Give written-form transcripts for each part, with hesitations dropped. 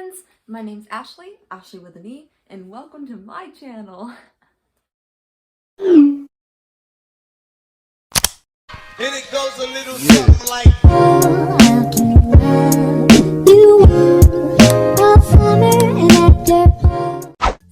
friends, my name's Ashley with an E, and welcome to my channel. And it goes a little something like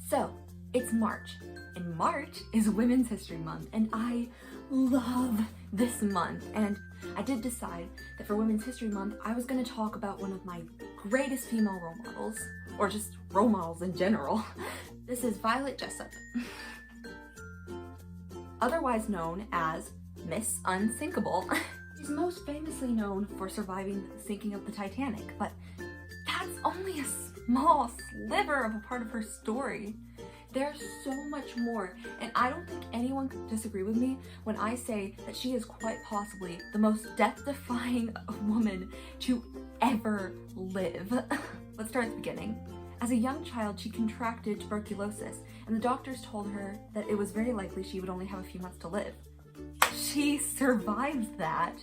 So, it's March, and March is Women's History Month, and I love this month. And I did decide that for Women's History Month, I was going to talk about one of my greatest female role models, or just role models in general. This is Violet Jessop, otherwise known as Miss Unsinkable. She's most famously known for surviving the sinking of the Titanic, but that's only a small sliver of a part of her story. There's so much more, and I don't think anyone could disagree with me when I say that she is quite possibly the most death-defying woman to ever live. Let's start at the beginning. As a young child, she contracted tuberculosis, and the doctors told her that it was very likely she would only have a few months to live. She survived that,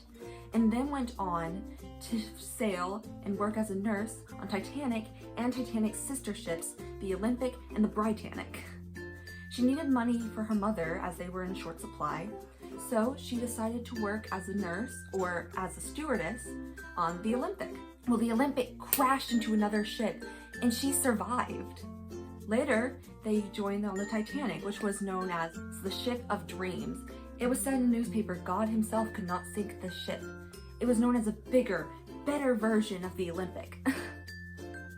and then went on to sail and work as a nurse on Titanic and Titanic's sister ships, the Olympic and the Britannic. She needed money for her mother as they were in short supply, so she decided to work as a nurse or as a stewardess on the Olympic. Well, the Olympic crashed into another ship and she survived. Later, they joined on the Titanic, which was known as the Ship of Dreams. It was said in the newspaper God himself could not sink this ship. It was known as a bigger, better version of the Olympic.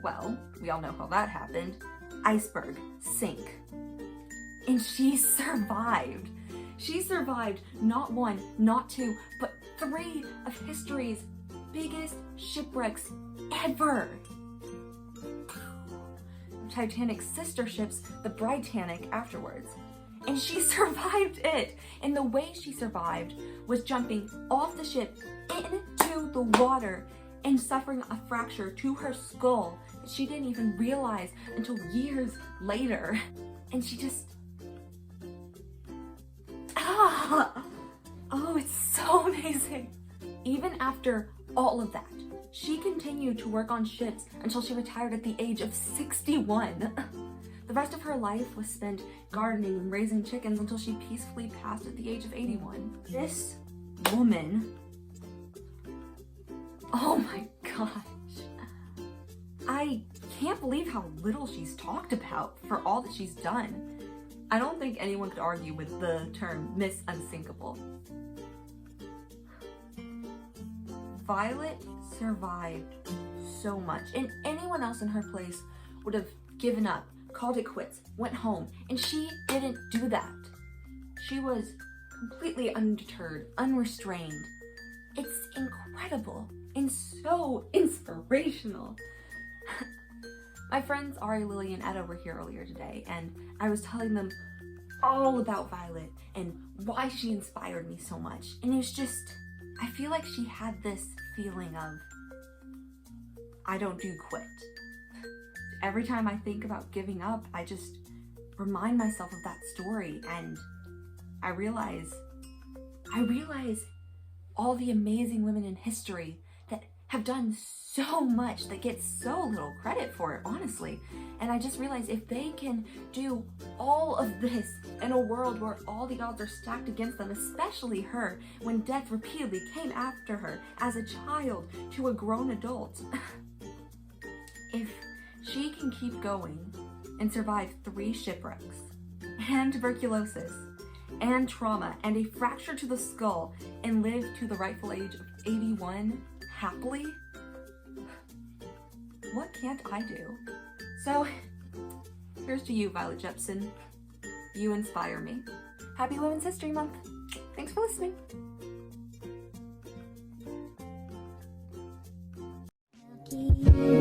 Well, we all know how that happened. Iceberg, sink. And she survived. She survived not one, not two, but 3 of history's biggest shipwrecks ever. Titanic's sister ships, the Britannic, afterwards. And she survived it. And the way she survived was jumping off the ship into the water and suffering a fracture to her skull that she didn't even realize until years later. And she just... Oh, it's so amazing. Even after all of that, she continued to work on ships until she retired at the age of 61. The rest of her life was spent gardening and raising chickens until she peacefully passed at the age of 81. This woman, oh my gosh, I can't believe how little she's talked about for all that she's done. I don't think anyone could argue with the term Miss Unsinkable. Violet survived so much, and anyone else in her place would have given up, called it quits, went home, and she didn't do that. She was completely undeterred, unrestrained. It's incredible and so inspirational. My friends Ari, Lily, and Etta were here earlier today, and I was telling them all about Violet and why she inspired me so much. And it was just, I feel like she had this feeling of, I don't do quit. Every time I think about giving up, I just remind myself of that story, and I realize all the amazing women in history that have done so much, that get so little credit for it, honestly. And I just realized if they can do all of this in a world where all the odds are stacked against them, especially her, when death repeatedly came after her as a child to a grown adult, if she can keep going and survive 3 shipwrecks, and tuberculosis, and trauma, and a fracture to the skull, and live to the rightful age of 81 happily, what can't I do? So, here's to you, Violet Jepson. You inspire me. Happy Women's History Month. Thanks for listening. Keep